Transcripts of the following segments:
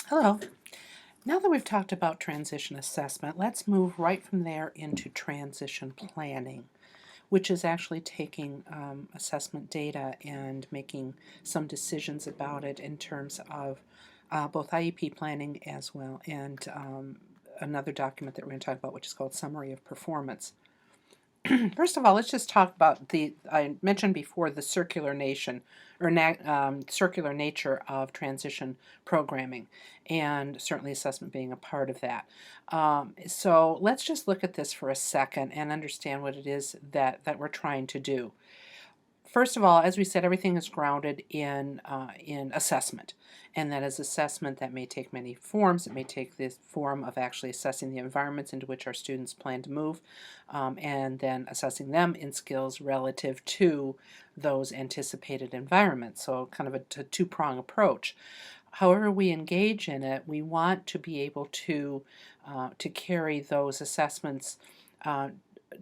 Hello. Now that we've talked about transition assessment, let's move right from there into transition planning, which is actually taking assessment data and making some decisions about it in terms of both IEP planning as well and another document that we're going to talk about, which is called Summary of Performance. First of all, let's just talk about I mentioned before the circular circular nature of transition programming, and certainly assessment being a part of that. So let's just look at this for a second and understand what it is that we're trying to do. First of all, as we said, everything is grounded in assessment, and that is assessment that may take many forms. It may take the form of actually assessing the environments into which our students plan to move, and then assessing them in skills relative to those anticipated environments. So kind of a two-prong approach. However we engage in it, we want to be able to carry those assessments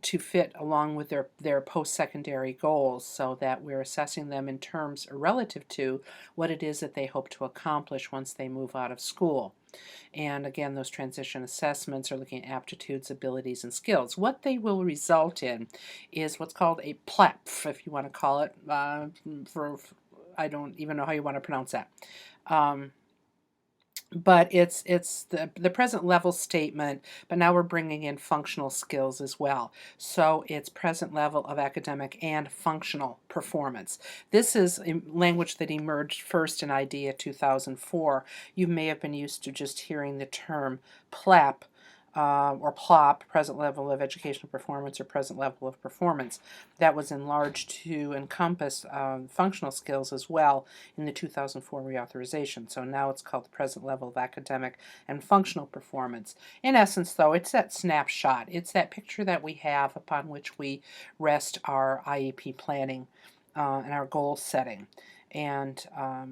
to fit along with their post-secondary goals, so that we're assessing them in terms relative to what it is that they hope to accomplish once they move out of school. And again, those transition assessments are looking at aptitudes, abilities, and skills. What they will result in is what's called a PLEP, if you want to call it, I don't even know how you want to pronounce that. But it's the present level statement, but now we're bringing in functional skills as well. So it's present level of academic and functional performance. This is a language that emerged first in IDEA 2004. You may have been used to just hearing the term PLEP, or PLOP, present level of educational performance, or present level of performance. That was enlarged to encompass functional skills as well in the 2004 reauthorization. So now it's called the present level of academic and functional performance. In essence, though, it's that snapshot. It's that picture that we have upon which we rest our IEP planning and our goal setting. And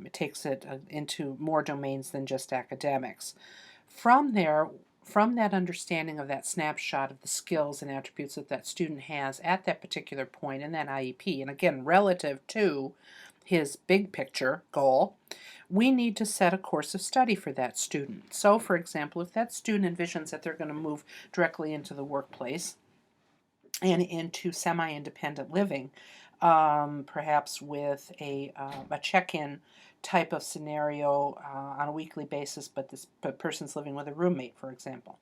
it takes it into more domains than just academics. From there, from that understanding of that snapshot of the skills and attributes that that student has at that particular point in that IEP, and again, relative to his big picture goal, we need to set a course of study for that student. So, for example, if that student envisions that they're going to move directly into the workplace and into semi-independent living, perhaps with a check-in type of scenario on a weekly basis, but this person's living with a roommate, for example.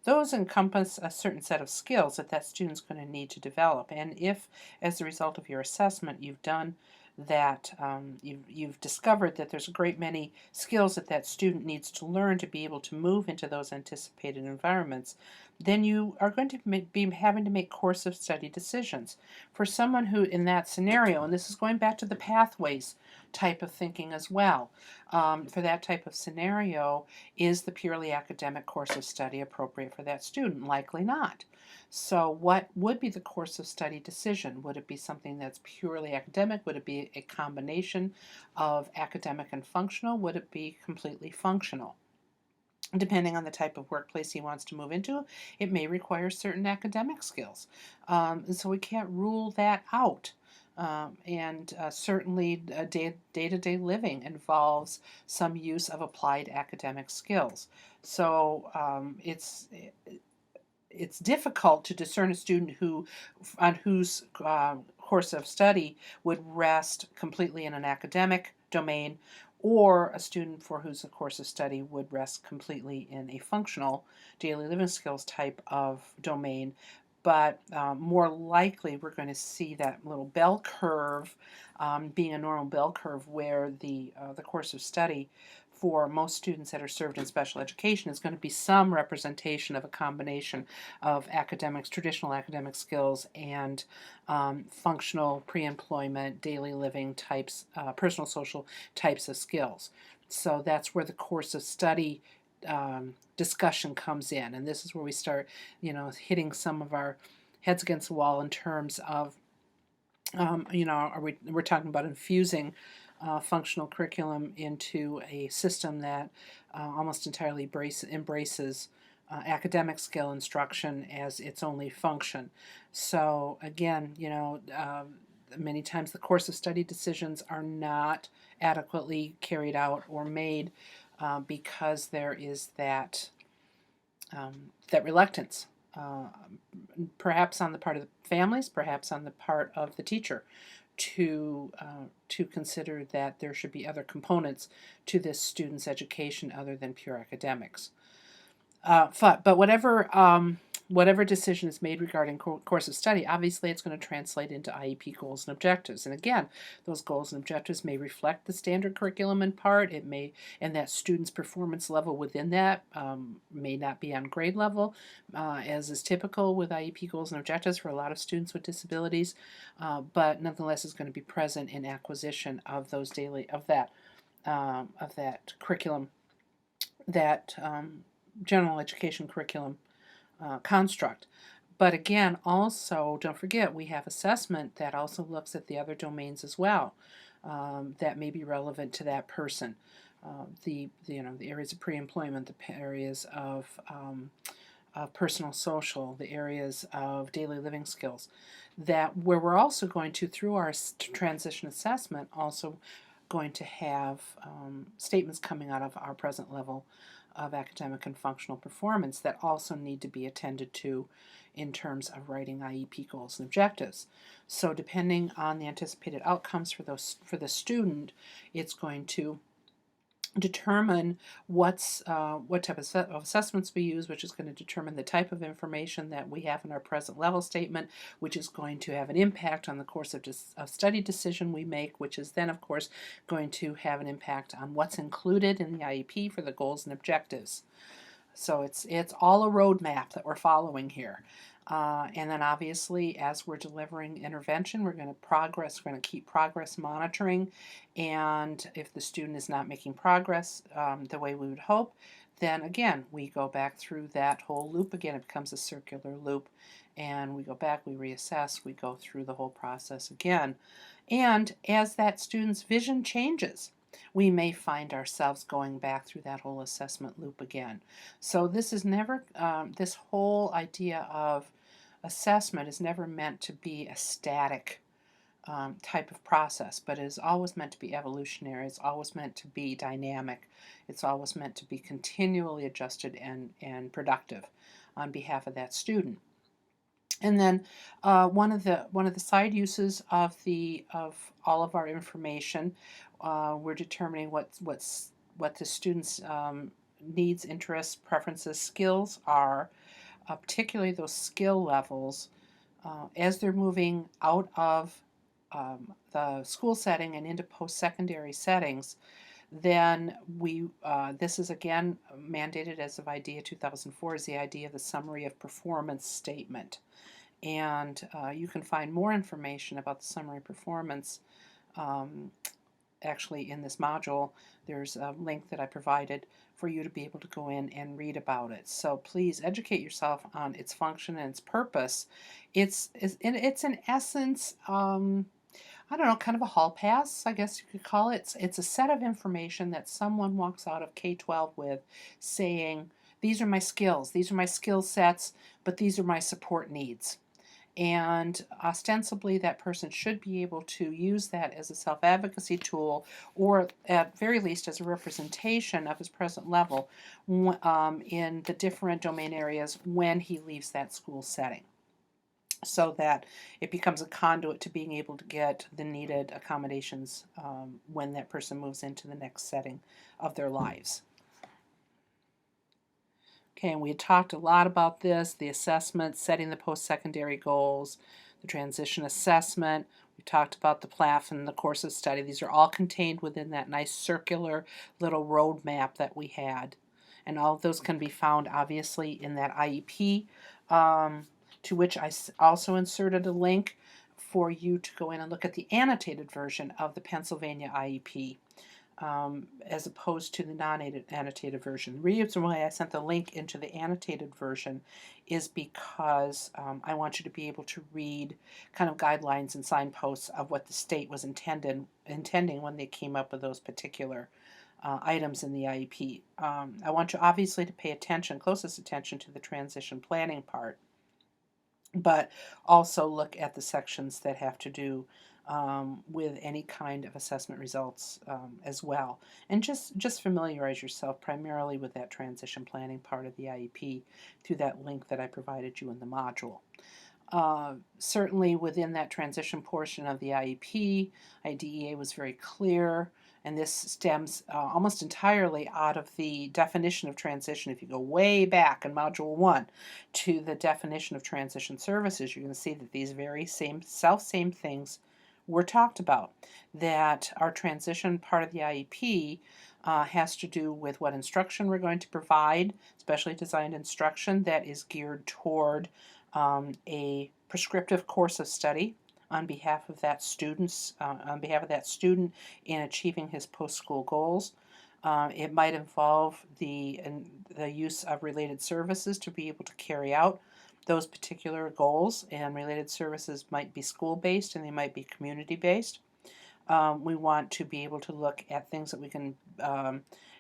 Those encompass a certain set of skills that that student's going to need to develop. And if, as a result of your assessment, you've done that, you've discovered that there's a great many skills that that student needs to learn to be able to move into those anticipated environments, then you are going to be having to make course of study decisions. For someone who, in that scenario, and this is going back to the pathways type of thinking as well, for that type of scenario, is the purely academic course of study appropriate for that student? Likely not. So what would be the course of study decision? Would it be something that's purely academic? Would it be a combination of academic and functional? Would it be completely functional? Depending on the type of workplace he wants to move into, it may require certain academic skills. And so we can't rule that out. Certainly, day-to-day living involves some use of applied academic skills. So it's difficult to discern a student on whose course of study would rest completely in an academic domain, or a student for whose course of study would rest completely in a functional daily living skills type of domain. But more likely, we're going to see that little bell curve being a normal bell curve, where the course of study for most students that are served in special education is going to be some representation of a combination of academics, traditional academic skills, and functional pre-employment, daily living types, personal social types of skills. So that's where the course of study discussion comes in, and this is where we start, hitting some of our heads against the wall in terms of, we're talking about infusing functional curriculum into a system that almost entirely embraces academic skill instruction as its only function. So again, many times the course of study decisions are not adequately carried out or made because there is that reluctance, uh, perhaps on the part of the families, perhaps on the part of the teacher, to consider that there should be other components to this student's education other than pure academics. But whatever decision is made regarding course of study, obviously it's going to translate into IEP goals and objectives. And again, those goals and objectives may reflect the standard curriculum in part. It may, and that student's performance level within that may not be on grade level, as is typical with IEP goals and objectives for a lot of students with disabilities. But nonetheless, is going to be present in acquisition of those of that curriculum, that general education curriculum construct. But again, also, don't forget, we have assessment that also looks at the other domains as well, that may be relevant to that person. The areas of pre-employment, the areas of personal social, the areas of daily living skills, that where we're also going to, through our transition assessment, also going to have statements coming out of our present level of academic and functional performance that also need to be attended to in terms of writing IEP goals and objectives. So depending on the anticipated outcomes for the student, it's going to determine what type of assessments we use, which is going to determine the type of information that we have in our present level statement, which is going to have an impact on the course of study decision we make, which is then, of course, going to have an impact on what's included in the IEP for the goals and objectives. So it's all a roadmap that we're following here. And then obviously, as we're delivering intervention, we're going to keep progress monitoring. And if the student is not making progress the way we would hope, then again, we go back through that whole loop again. It becomes a circular loop. And we go back, we reassess, we go through the whole process again. And as that student's vision changes, we may find ourselves going back through that whole assessment loop again. So this is never, this whole idea of assessment is never meant to be a static type of process, but it is always meant to be evolutionary. It's always meant to be dynamic. It's always meant to be continually adjusted and productive on behalf of that student. And then one of the side uses of all of our information, we're determining what the students' needs, interests, preferences, skills are, particularly those skill levels as they're moving out of the school setting and into post-secondary settings. Then this is again mandated as of IDEA 2004, is the idea of the summary of performance statement. And you can find more information about the summary performance actually in this module. There's a link that I provided for you to be able to go in and read about it. So please educate yourself on its function and its purpose. It's in essence, I don't know, kind of a hall pass, I guess you could call it. It's a set of information that someone walks out of K-12 with saying, these are my skills, these are my skill sets, but these are my support needs. And ostensibly that person should be able to use that as a self-advocacy tool, or at very least as a representation of his present level in the different domain areas when he leaves that school setting, so that it becomes a conduit to being able to get the needed accommodations when that person moves into the next setting of their lives. Okay, and we had talked a lot about this, the assessment, setting the post-secondary goals, the transition assessment. We talked about the PLAF and the course of study. These are all contained within that nice circular little roadmap that we had. And all of those can be found, obviously, in that IEP, to which I also inserted a link for you to go in and look at the annotated version of the Pennsylvania IEP. As opposed to the non-annotated version. The reason why I sent the link into the annotated version is because I want you to be able to read kind of guidelines and signposts of what the state was intending when they came up with those particular items in the IEP. I want you obviously to pay attention, closest attention to the transition planning part. but also look at the sections that have to do with any kind of assessment results as well. And just familiarize yourself primarily with that transition planning part of the IEP through that link that I provided you in the module. Certainly within that transition portion of the IEP, IDEA was very clear, and this stems almost entirely out of the definition of transition. If you go way back in Module 1 to the definition of transition services, you're going to see that these very same things were talked about. That our transition part of the IEP has to do with what instruction we're going to provide, specially designed instruction that is geared toward a prescriptive course of study on behalf of that student in achieving his post-school goals. It might involve the use of related services to be able to carry out those particular goals, and related services might be school-based and they might be community-based. We want to be able to look at things that we can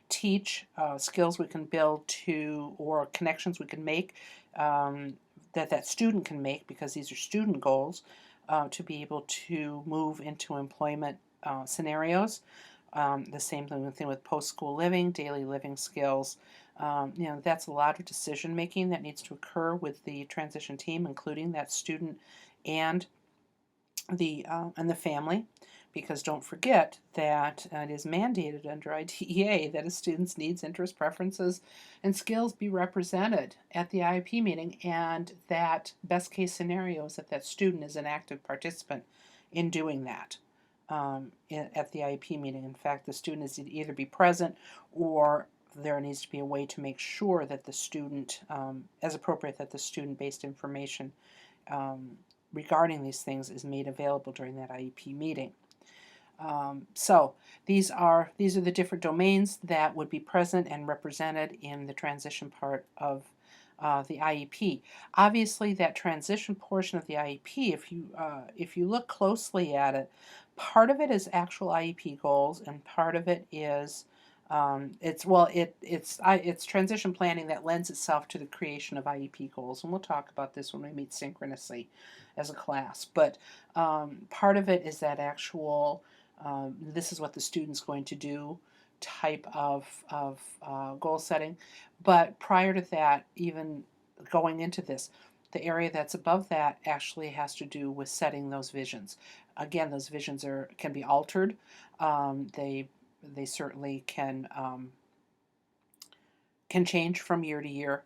teach, skills we can build to, or connections we can make that student can make, because these are student goals, to be able to move into employment scenarios. The same thing with post-school living, daily living skills. That's a lot of decision making that needs to occur with the transition team, including that student and the family, because don't forget that it is mandated under IDEA that a student's needs, interests, preferences, and skills be represented at the IEP meeting, and that best case scenario is that that student is an active participant in doing that at the IEP meeting. In fact, the student is to either be present, or there needs to be a way to make sure that the student, as appropriate, that the student-based information regarding these things is made available during that IEP meeting. So these are the different domains that would be present and represented in the transition part of the IEP. Obviously, that transition portion of the IEP, if you look closely at it, part of it is actual IEP goals, and part of it is it's transition planning that lends itself to the creation of IEP goals, and we'll talk about this when we meet synchronously as a class. But part of it is that actual this is what the student's going to do type of goal setting. But prior to that, even going into this, the area that's above that actually has to do with setting those visions. Again, those visions can be altered. They certainly can change from year to year,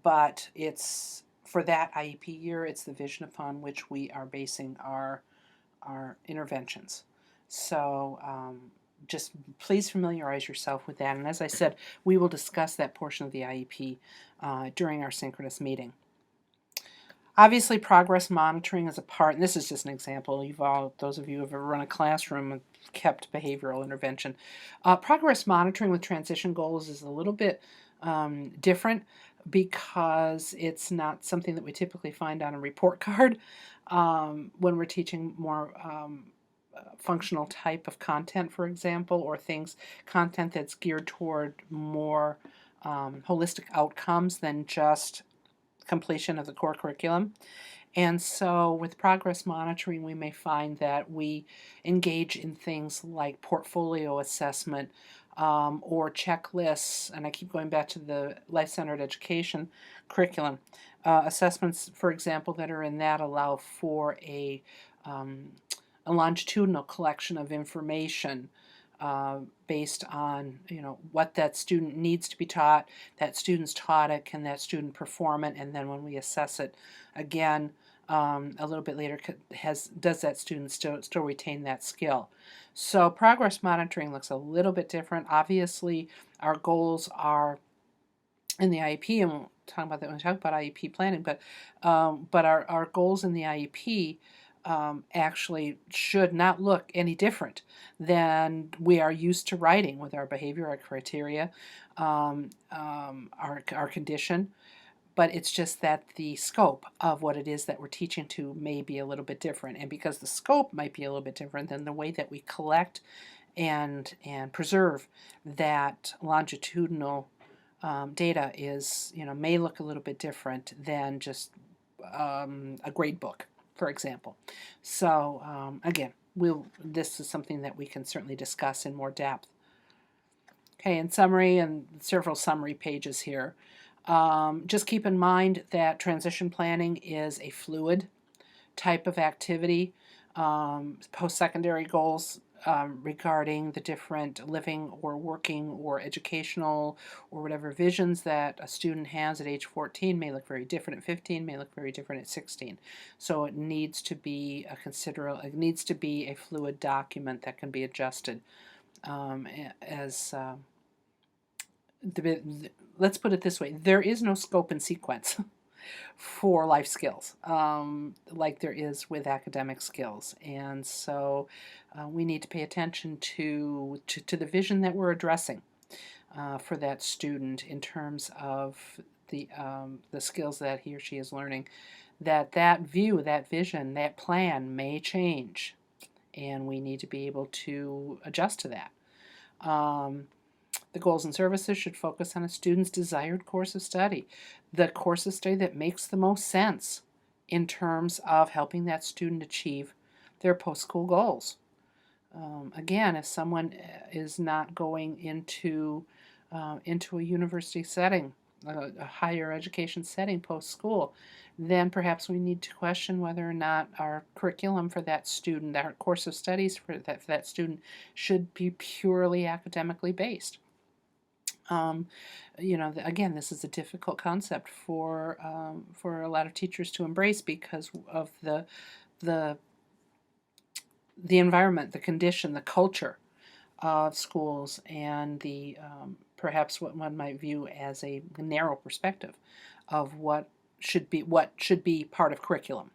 but it's for that IEP year, it's the vision upon which we are basing our interventions. So just please familiarize yourself with that. And as I said, we will discuss that portion of the IEP during our synchronous meeting. Obviously, progress monitoring is a part, and this is just an example. Those of you who have ever run a classroom and kept behavioral intervention. Progress monitoring with transition goals is a little bit different, because it's not something that we typically find on a report card when we're teaching more functional type of content, for example, or content that's geared toward more holistic outcomes than just completion of the core curriculum. And so with progress monitoring, we may find that we engage in things like portfolio assessment or checklists, and I keep going back to the life-centered education curriculum. Assessments, for example, that are in that allow for a longitudinal collection of information based on what that student needs to be taught. That student's taught it, can that student perform it, and then when we assess it again a little bit later, does that student still retain that skill? So progress monitoring looks a little bit different. Obviously, our goals are in the IEP, and we'll talk about that when we talk about IEP planning, but our goals in the IEP actually should not look any different than we are used to writing with our behavior, our criteria, our condition. But it's just that the scope of what it is that we're teaching to may be a little bit different. And because the scope might be a little bit different, then the way that we collect and preserve that longitudinal data may look a little bit different than just a grade book, for example. So again, this is something that we can certainly discuss in more depth. Okay, in summary, and several summary pages here. Just keep in mind that transition planning is a fluid type of activity. Post-secondary goals regarding the different living or working or educational or whatever visions that a student has at age 14 may look very different at 15, may look very different at 16. So it needs to be it needs to be a fluid document that can be adjusted as let's put it this way: there is no scope and sequence for life skills like there is with academic skills, and so we need to pay attention to the vision that we're addressing for that student in terms of the skills that he or she is learning. That view, that vision, that plan may change, and we need to be able to adjust to that. The goals and services should focus on a student's desired course of study, the course of study that makes the most sense in terms of helping that student achieve their post-school goals. Again, if someone is not going into a university setting, a higher education setting post-school, then perhaps we need to question whether or not our curriculum for that student, our course of studies for that student, should be purely academically based. Again, this is a difficult concept for a lot of teachers to embrace because of the environment, the condition, the culture of schools, and the perhaps what one might view as a narrow perspective of what should be part of curriculum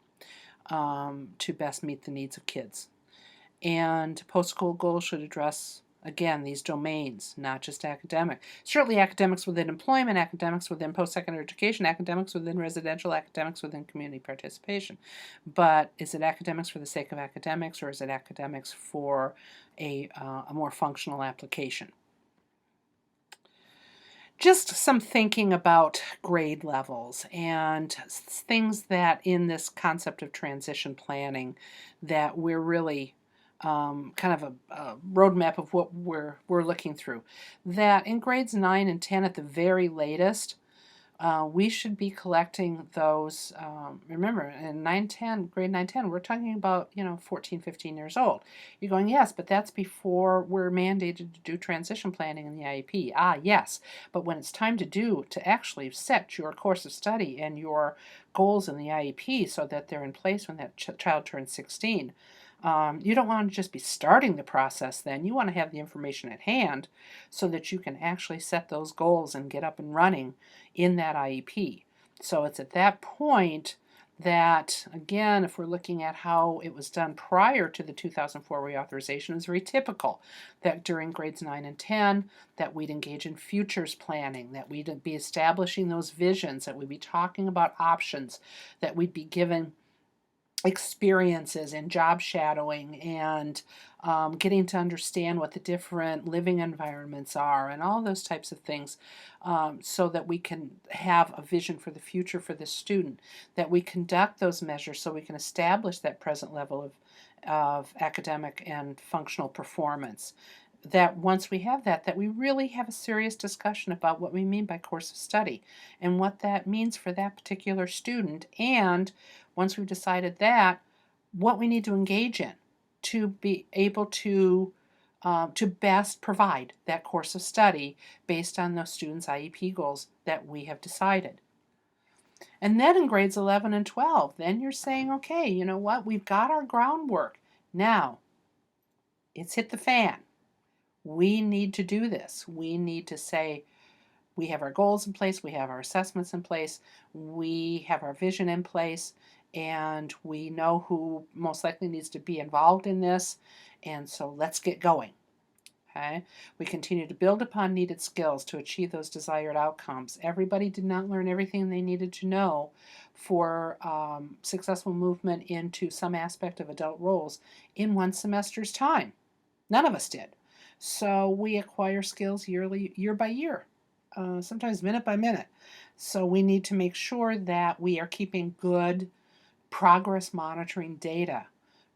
to best meet the needs of kids. And post-school goals should address, again, these domains, not just academic. Certainly academics within employment, academics within post-secondary education, academics within residential, academics within community participation. But is it academics for the sake of academics, or is it academics for a more functional application? Just some thinking about grade levels and things that in this concept of transition planning that we're really kind of a roadmap of what we're looking through. That in grades 9 and 10 at the very latest, we should be collecting those. Remember, in grade 9, 10, we're talking about 14, 15 years old. You're going, yes, but that's before we're mandated to do transition planning in the IEP. Ah, yes, but when it's time to actually set your course of study and your goals in the IEP so that they're in place when that child turns 16. You don't want to just be starting the process then. You want to have the information at hand so that you can actually set those goals and get up and running in that IEP. So it's at that point that, again, if we're looking at how it was done prior to the 2004 reauthorization, it's very typical that during grades 9 and 10 that we'd engage in futures planning, that we'd be establishing those visions, that we'd be talking about options, that we'd be given experiences and job shadowing and getting to understand what the different living environments are and all those types of things, so that we can have a vision for the future for the student, that we conduct those measures so we can establish that present level of academic and functional performance. That once we have that we really have a serious discussion about what we mean by course of study and what that means for that particular student, and once we've decided that, what we need to engage in to be able to best provide that course of study based on those students' IEP goals that we have decided. And then in grades 11 and 12, then you're saying, okay, you know what, we've got our groundwork. Now, it's hit the fan. We need to do this. We need to say, we have our goals in place, we have our assessments in place, we have our vision in place, and we know who most likely needs to be involved in this, and so let's get going. Okay? We continue to build upon needed skills to achieve those desired outcomes. Everybody did not learn everything they needed to know for successful movement into some aspect of adult roles in one semester's time. None of us did. So we acquire skills year by year. sometimes minute by minute. So we need to make sure that we are keeping good progress monitoring data,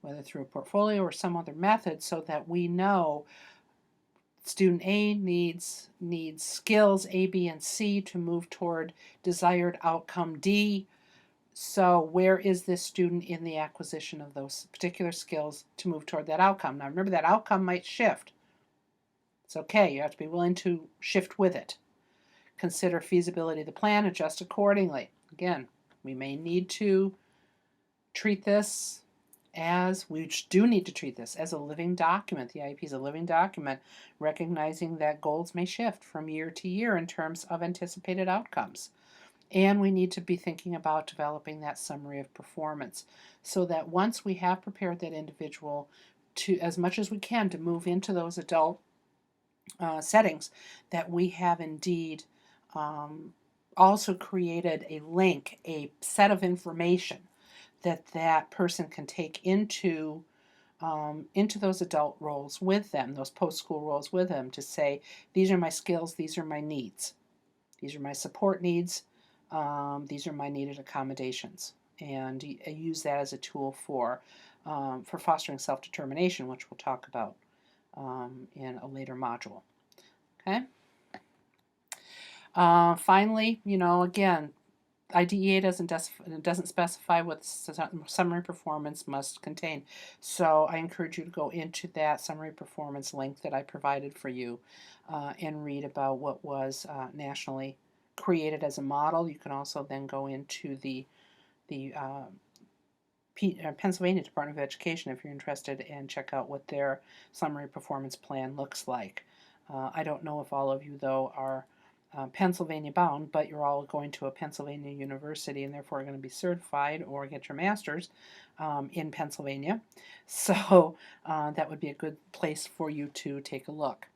whether through a portfolio or some other method, so that we know student A needs skills A, B, and C to move toward desired outcome D. So where is this student in the acquisition of those particular skills to move toward that outcome? Now remember, that outcome might shift. It's okay. You have to be willing to shift with it. Consider feasibility of the plan, adjust accordingly. Again, we may need to treat this we do need to treat this as a living document. The IEP is a living document, recognizing that goals may shift from year to year in terms of anticipated outcomes. And we need to be thinking about developing that summary of performance so that once we have prepared that individual to, as much as we can, to move into those adult settings, that we have indeed also created a link, a set of information that person can take into those adult roles with them, those post-school roles with them, to say, these are my skills, these are my needs, these are my support needs, these are my needed accommodations, and use that as a tool for fostering self-determination, which we'll talk about in a later module. Okay. Finally, again, IDEA doesn't specify what summary performance must contain. So I encourage you to go into that summary performance link that I provided for you and read about what was nationally created as a model. You can also then go into the Pennsylvania Department of Education if you're interested, and check out what their summary performance plan looks like. I don't know if all of you, though, are Pennsylvania bound, but you're all going to a Pennsylvania university and therefore are going to be certified or get your master's in Pennsylvania. So that would be a good place for you to take a look.